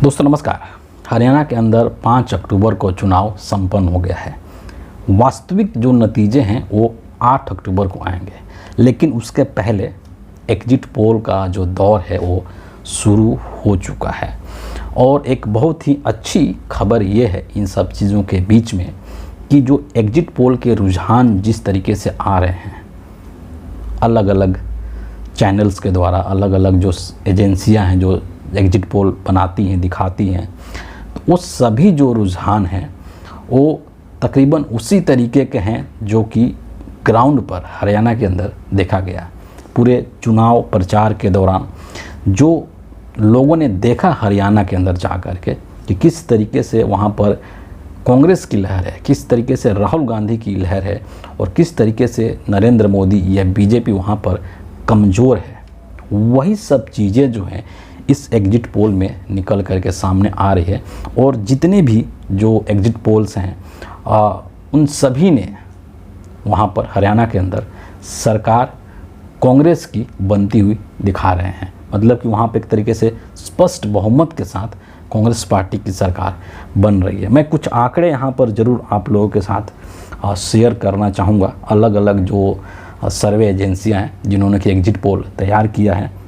दोस्तों नमस्कार। हरियाणा के अंदर 5 अक्टूबर को चुनाव संपन्न हो गया है। वास्तविक जो नतीजे हैं वो 8 अक्टूबर को आएंगे, लेकिन उसके पहले एग्जिट पोल का जो दौर है वो शुरू हो चुका है। और एक बहुत ही अच्छी खबर ये है इन सब चीज़ों के बीच में कि जो एग्जिट पोल के रुझान जिस तरीके से आ रहे हैं, अलग अलग चैनल्स के द्वारा, अलग अलग जो एजेंसियां हैं जो एग्जिट पोल बनाती हैं, दिखाती हैं, तो वो सभी जो रुझान हैं वो तकरीबन उसी तरीके के हैं जो कि ग्राउंड पर हरियाणा के अंदर देखा गया। पूरे चुनाव प्रचार के दौरान जो लोगों ने देखा हरियाणा के अंदर जा कर के कि किस तरीके से वहाँ पर कांग्रेस की लहर है, किस तरीके से राहुल गांधी की लहर है और किस तरीके से नरेंद्र मोदी या बीजेपी वहाँ पर कमज़ोर है, वही सब चीज़ें जो हैं इस एग्जिट पोल में निकल करके सामने आ रही है। और जितने भी जो एग्जिट पोल्स हैं उन सभी ने वहाँ पर हरियाणा के अंदर सरकार कांग्रेस की बनती हुई दिखा रहे हैं। मतलब कि वहाँ पे एक तरीके से स्पष्ट बहुमत के साथ कांग्रेस पार्टी की सरकार बन रही है। मैं कुछ आंकड़े यहाँ पर ज़रूर आप लोगों के साथ शेयर करना चाहूँगा। अलग अलग जो सर्वे एजेंसियाँ हैं जिन्होंने कि एग्जिट पोल तैयार किया है।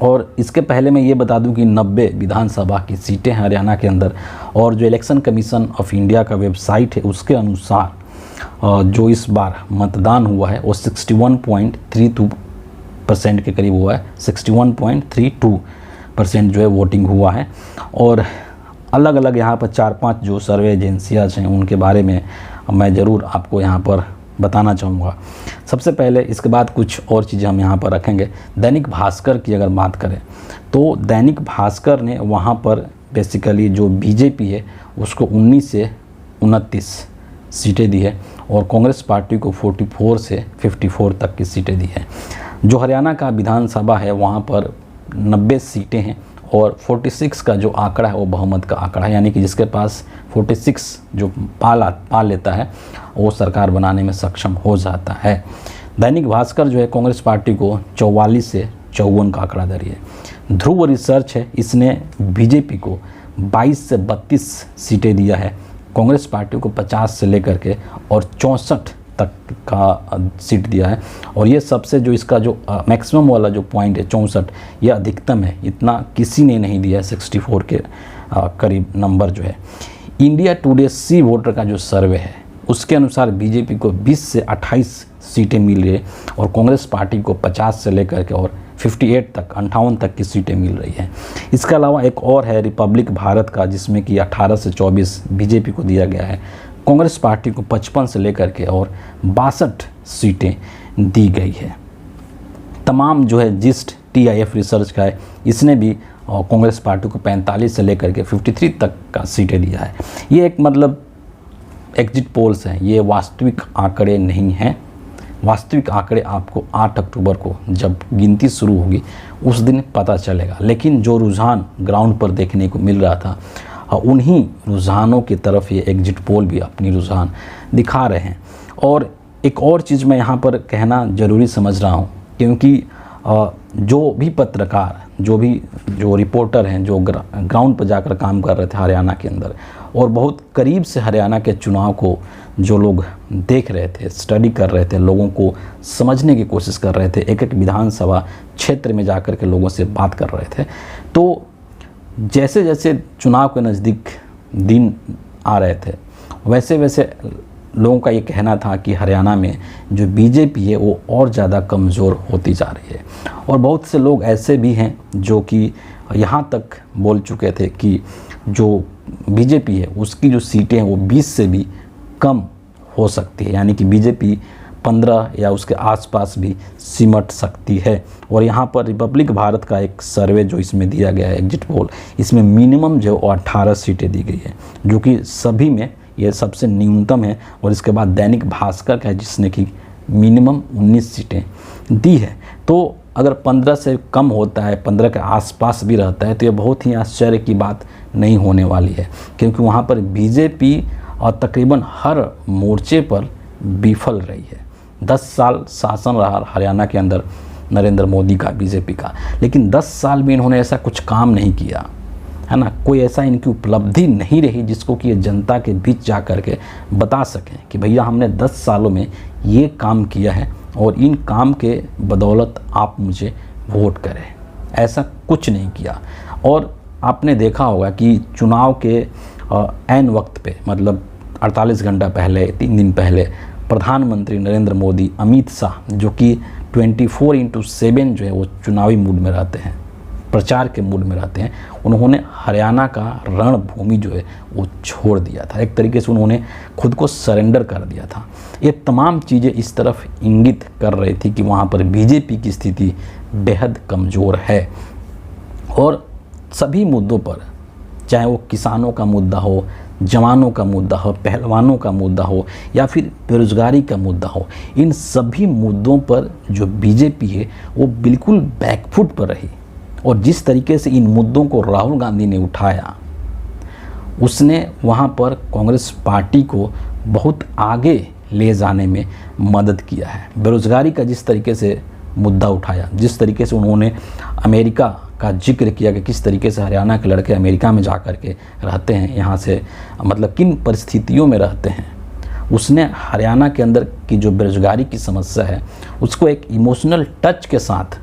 और इसके पहले मैं ये बता दूं कि 90 विधानसभा की सीटें हैं हरियाणा के अंदर, और जो इलेक्शन कमीशन ऑफ इंडिया का वेबसाइट है उसके अनुसार जो इस बार मतदान हुआ है वो 61.32% के करीब हुआ है। 61.32% जो है वोटिंग हुआ है। और अलग अलग यहाँ पर 4-5 जो सर्वे एजेंसियाँ हैं उनके बारे में मैं ज़रूर आपको यहाँ पर बताना चाहूँगा। सबसे पहले इसके बाद कुछ और चीज़ें हम यहाँ पर रखेंगे। दैनिक भास्कर की अगर बात करें तो दैनिक भास्कर ने वहाँ पर बेसिकली जो बीजेपी है उसको 19 से 29 सीटें दी है और कांग्रेस पार्टी को 44 से 54 तक की सीटें दी है। जो हरियाणा का विधानसभा है वहाँ पर 90 सीटें हैं और 46 का जो आंकड़ा है वो बहुमत का आंकड़ा है, यानी कि जिसके पास 46 जो पा लेता है वो सरकार बनाने में सक्षम हो जाता है। दैनिक भास्कर जो है कांग्रेस पार्टी को 44 से 54 का आंकड़ा दे रही है। ध्रुव रिसर्च है, इसने बीजेपी को 22 से 32 सीटें दिया है, कांग्रेस पार्टी को 50 से लेकर के और 64 तक का सीट दिया है। और ये सबसे जो इसका जो मैक्सिमम वाला जो पॉइंट है 64, यह अधिकतम है, इतना किसी ने नहीं दिया है। 64 के करीब नंबर जो है। इंडिया टुडे सी वोटर का जो सर्वे है उसके अनुसार बीजेपी को 20 से 28 सीटें मिल रही है और कांग्रेस पार्टी को 50 से लेकर के और 58 तक 58 तक की सीटें मिल रही हैं। इसके अलावा एक और है रिपब्लिक भारत का, जिसमें कि 18 से 24 बीजेपी को दिया गया है। कांग्रेस पार्टी को 55 से लेकर के और 62 सीटें दी गई है। तमाम जो है जिस्ट TIF रिसर्च का है, इसने भी कांग्रेस पार्टी को 45 से लेकर के 53 तक का सीटें दिया है। ये एक मतलब एग्जिट पोल्स हैं, ये वास्तविक आंकड़े नहीं हैं। वास्तविक आंकड़े आपको 8 अक्टूबर को जब गिनती शुरू होगी उस दिन पता चलेगा। लेकिन जो रुझान ग्राउंड पर देखने को मिल रहा था उन्हीं रुझानों की तरफ ये एग्जिट पोल भी अपनी रुझान दिखा रहे हैं। और एक और चीज़ मैं यहाँ पर कहना ज़रूरी समझ रहा हूँ, क्योंकि जो भी पत्रकार, जो रिपोर्टर हैं, जो ग्राउंड पर जाकर काम कर रहे थे हरियाणा के अंदर और बहुत करीब से हरियाणा के चुनाव को जो लोग देख रहे थे, स्टडी कर रहे थे, लोगों को समझने की कोशिश कर रहे थे, एक एक विधानसभा क्षेत्र में जाकर के लोगों से बात कर रहे थे, तो जैसे जैसे चुनाव के नज़दीक दिन आ रहे थे वैसे वैसे लोगों का ये कहना था कि हरियाणा में जो बीजेपी है वो और ज़्यादा कमज़ोर होती जा रही है। और बहुत से लोग ऐसे भी हैं जो कि यहाँ तक बोल चुके थे कि जो बीजेपी है उसकी जो सीटें हैं वो 20 से भी कम हो सकती है, यानी कि बीजेपी 15 या उसके आसपास भी सिमट सकती है। और यहाँ पर रिपब्लिक भारत का एक सर्वे जो इसमें दिया गया है एग्जिट पोल, इसमें मिनिमम जो 18 सीटें दी गई है, जो कि सभी में ये सबसे न्यूनतम है। और इसके बाद दैनिक भास्कर का है जिसने कि मिनिमम 19 सीटें दी है। तो अगर 15 से कम होता है, 15 के आसपास भी रहता है, तो ये बहुत ही आश्चर्य की बात नहीं होने वाली है, क्योंकि वहाँ पर बीजेपी और तकरीबन हर मोर्चे पर विफल रही है। 10 साल शासन रहा हरियाणा के अंदर नरेंद्र मोदी का, बीजेपी का, लेकिन 10 साल में इन्होंने ऐसा कुछ काम नहीं किया है ना, कोई ऐसा इनकी उपलब्धि नहीं रही जिसको कि ये जनता के बीच जा कर के बता सकें कि भैया हमने 10 सालों में ये काम किया है और इन काम के बदौलत आप मुझे वोट करें। ऐसा कुछ नहीं किया। और आपने देखा होगा कि चुनाव के ऐन वक्त पे, मतलब 48 घंटा पहले, 3 दिन पहले, प्रधानमंत्री नरेंद्र मोदी, अमित शाह, जो कि 24/7 जो है वो चुनावी मूड में रहते हैं, प्रचार के मूड में रहते हैं, उन्होंने हरियाणा का रणभूमि जो है वो छोड़ दिया था। एक तरीके से उन्होंने खुद को सरेंडर कर दिया था। ये तमाम चीज़ें इस तरफ इंगित कर रही थी कि वहाँ पर बीजेपी की स्थिति बेहद कमज़ोर है। और सभी मुद्दों पर, चाहे वो किसानों का मुद्दा हो, जवानों का मुद्दा हो, पहलवानों का मुद्दा हो, या फिर बेरोजगारी का मुद्दा हो, इन सभी मुद्दों पर जो बीजेपी है वो बिल्कुल बैकफुट पर रही। और जिस तरीके से इन मुद्दों को राहुल गांधी ने उठाया, उसने वहाँ पर कांग्रेस पार्टी को बहुत आगे ले जाने में मदद किया है। बेरोजगारी का जिस तरीके से मुद्दा उठाया, जिस तरीके से उन्होंने अमेरिका का जिक्र किया कि किस तरीके से हरियाणा के लड़के अमेरिका में जा कर के रहते हैं, यहाँ से मतलब किन परिस्थितियों में रहते हैं, उसने हरियाणा के अंदर की जो बेरोजगारी की समस्या है उसको एक इमोशनल टच के साथ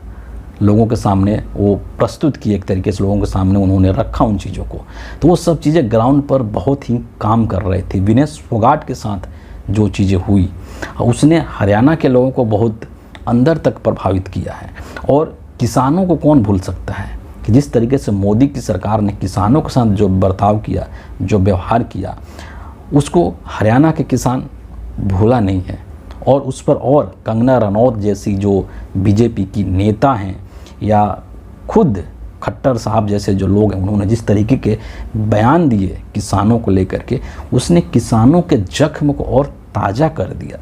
लोगों के सामने वो प्रस्तुत किए, एक तरीके से लोगों के सामने उन्होंने रखा उन चीज़ों को। तो वो सब चीज़ें ग्राउंड पर बहुत ही काम कर रही थी। विनेश फोगाट के साथ जो चीज़ें हुई, उसने हरियाणा के लोगों को बहुत अंदर तक प्रभावित किया है। और किसानों को कौन भूल सकता है कि जिस तरीके से मोदी की सरकार ने किसानों के साथ जो बर्ताव किया, जो व्यवहार किया, उसको हरियाणा के किसान भूला नहीं है। और उस पर और कंगना रनौत जैसी जो बीजेपी की नेता हैं, या खुद खट्टर साहब जैसे जो लोग हैं, उन्होंने जिस तरीके के बयान दिए किसानों को लेकर के, उसने किसानों के जख्म को और ताज़ा कर दिया।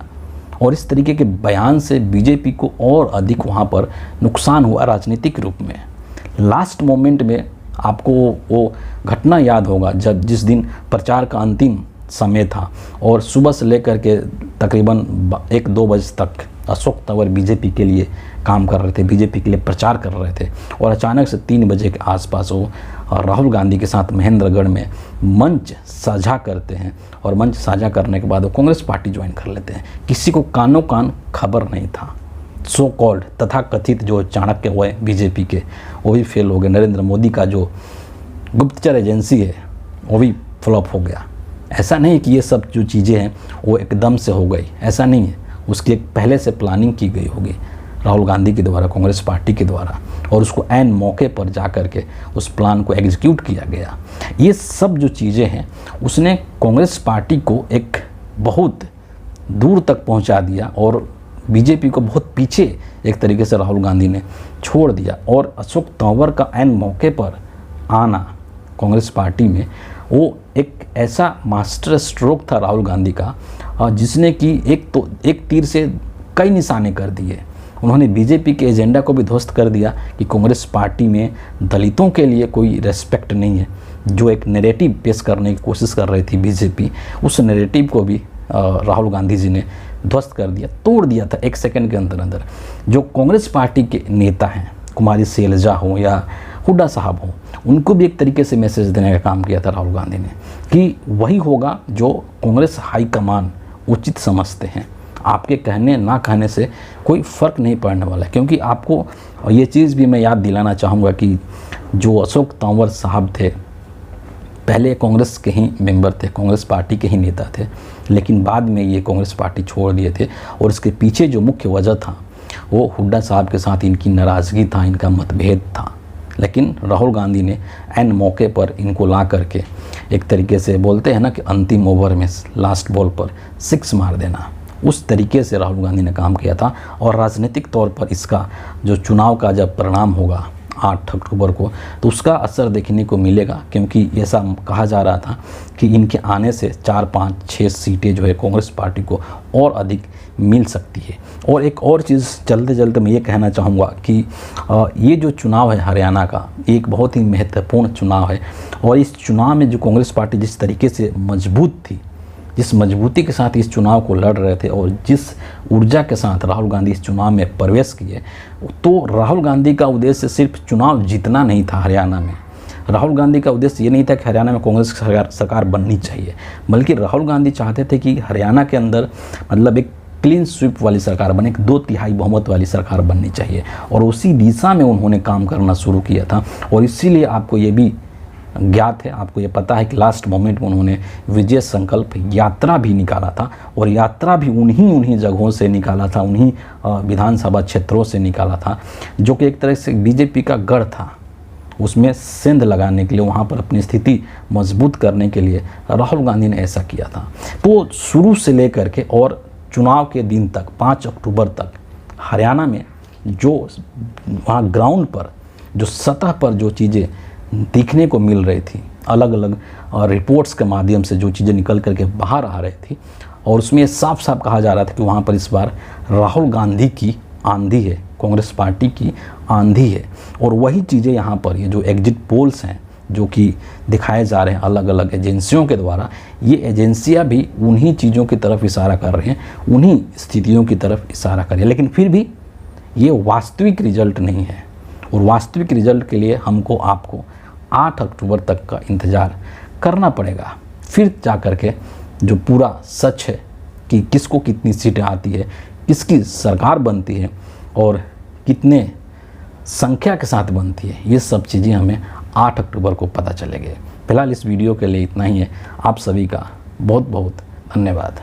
और इस तरीके के बयान से बीजेपी को और अधिक वहाँ पर नुकसान हुआ राजनीतिक रूप में। लास्ट मोमेंट में आपको वो घटना याद होगा जब जिस दिन प्रचार का अंतिम समय था और सुबह से लेकर के तकरीबन 1-2 बजे तक अशोक तंवर बीजेपी के लिए काम कर रहे थे, बीजेपी के लिए प्रचार कर रहे थे, और अचानक से 3 बजे के आसपास वो राहुल गांधी के साथ महेंद्रगढ़ में मंच साझा करते हैं। और मंच साझा करने के बाद वो कांग्रेस पार्टी ज्वाइन कर लेते हैं। किसी को कानों कान खबर नहीं था। सो कॉल्ड तथा कथित जो चाणक्य हुए बीजेपी के, वो भी फेल हो गए। नरेंद्र मोदी का जो गुप्तचर एजेंसी है वो भी फ्लॉप हो गया। ऐसा नहीं कि ये सब जो चीज़ें हैं वो एकदम से हो गई, ऐसा नहीं है। उसकी एक पहले से प्लानिंग की गई होगी राहुल गांधी के द्वारा, कांग्रेस पार्टी के द्वारा, और उसको ऐन मौके पर जा कर के उस प्लान को एग्जीक्यूट किया गया। ये सब जो चीज़ें हैं उसने कांग्रेस पार्टी को एक बहुत दूर तक पहुंचा दिया और बीजेपी को बहुत पीछे एक तरीके से राहुल गांधी ने छोड़ दिया। और अशोक तंवर का ऐन मौके पर आना कांग्रेस पार्टी में, वो एक ऐसा मास्टर स्ट्रोक था राहुल गांधी का, जिसने कि एक तीर से कई निशाने कर दिए। उन्होंने बीजेपी के एजेंडा को भी ध्वस्त कर दिया कि कांग्रेस पार्टी में दलितों के लिए कोई रेस्पेक्ट नहीं है। जो एक नैरेटिव पेश करने की कोशिश कर रही थी बीजेपी, उस नैरेटिव को भी राहुल गांधी जी ने ध्वस्त कर दिया, तोड़ दिया था 1 सेकंड के अंदर अंदर। जो कांग्रेस पार्टी के नेता हैं, कुमारी शैलजा हो या हुड्डा साहब हो, उनको भी एक तरीके से मैसेज देने का काम किया था राहुल गांधी ने कि वही होगा जो कांग्रेस हाईकमान उचित समझते हैं। आपके कहने ना कहने से कोई फ़र्क नहीं पड़ने वाला है। क्योंकि आपको ये चीज़ भी मैं याद दिलाना चाहूँगा कि जो अशोक तंवर साहब थे, पहले कांग्रेस के ही मेंबर थे, कांग्रेस पार्टी के ही नेता थे, लेकिन बाद में ये कांग्रेस पार्टी छोड़ दिए थे। और इसके पीछे जो मुख्य वजह था वो हुड्डा साहब के साथ इनकी नाराज़गी था, इनका मतभेद था। लेकिन राहुल गांधी ने ऐन मौके पर इनको ला करके एक तरीके से बोलते हैं ना कि अंतिम ओवर में लास्ट बॉल पर 6 मार देना, उस तरीके से राहुल गांधी ने काम किया था। और राजनीतिक तौर पर इसका जो चुनाव का जब परिणाम होगा 8 अक्टूबर को, तो उसका असर देखने को मिलेगा। क्योंकि ऐसा कहा जा रहा था कि इनके आने से 4, 5, 6 सीटें जो है कांग्रेस पार्टी को और अधिक मिल सकती है। और एक और चीज़ चलते चलते मैं ये कहना चाहूँगा कि ये जो चुनाव है हरियाणा का, एक बहुत ही महत्वपूर्ण चुनाव है। और इस चुनाव में जो कांग्रेस पार्टी जिस तरीके से मजबूत थी, जिस मजबूती के साथ इस चुनाव को लड़ रहे थे, और जिस ऊर्जा के साथ राहुल गांधी इस चुनाव में प्रवेश किए, तो राहुल गांधी का उद्देश्य सिर्फ चुनाव जीतना नहीं था हरियाणा में। राहुल गांधी का उद्देश्य ये नहीं था कि हरियाणा में कांग्रेस की सरकार बननी चाहिए, बल्कि राहुल गांधी चाहते थे कि हरियाणा के अंदर मतलब एक क्लीन स्वीप वाली सरकार बने, एक 2/3 बहुमत वाली सरकार बननी चाहिए, और उसी दिशा में उन्होंने काम करना शुरू किया था। और इसीलिए आपको ये भी ज्ञात है, आपको ये पता है कि लास्ट मोमेंट में उन्होंने विजय संकल्प यात्रा भी निकाला था, और यात्रा भी उन्हीं जगहों से निकाला था, उन्हीं विधानसभा क्षेत्रों से निकाला था जो कि एक तरह से बीजेपी का गढ़ था। उसमें सेंध लगाने के लिए, वहाँ पर अपनी स्थिति मजबूत करने के लिए राहुल गांधी ने ऐसा किया था। तो शुरू से लेकर के और चुनाव के दिन तक 5 अक्टूबर तक हरियाणा में जो वहाँ ग्राउंड पर, जो सतह पर जो चीज़ें देखने को मिल रही थी, अलग अलग रिपोर्ट्स के माध्यम से जो चीज़ें निकल करके बाहर आ रही थी, और उसमें ये साफ साफ कहा जा रहा था कि वहाँ पर इस बार राहुल गांधी की आंधी है, कांग्रेस पार्टी की आंधी है। और वही चीज़ें यहाँ पर ये जो एग्जिट पोल्स हैं जो कि दिखाए जा रहे हैं अलग अलग एजेंसियों के द्वारा, ये एजेंसियाँ भी उन्हीं चीज़ों की तरफ इशारा कर रही हैं, उन्हीं स्थितियों की तरफ इशारा कर रही हैं। लेकिन फिर भी ये वास्तविक रिजल्ट नहीं है, और वास्तविक रिजल्ट के लिए हमको आपको 8 अक्टूबर तक का इंतज़ार करना पड़ेगा। फिर जा कर के जो पूरा सच है कि किसको कितनी सीटें आती है, किसकी सरकार बनती है और कितने संख्या के साथ बनती है, ये सब चीज़ें हमें 8 अक्टूबर को पता चलेंगे। फिलहाल इस वीडियो के लिए इतना ही है। आप सभी का बहुत बहुत धन्यवाद।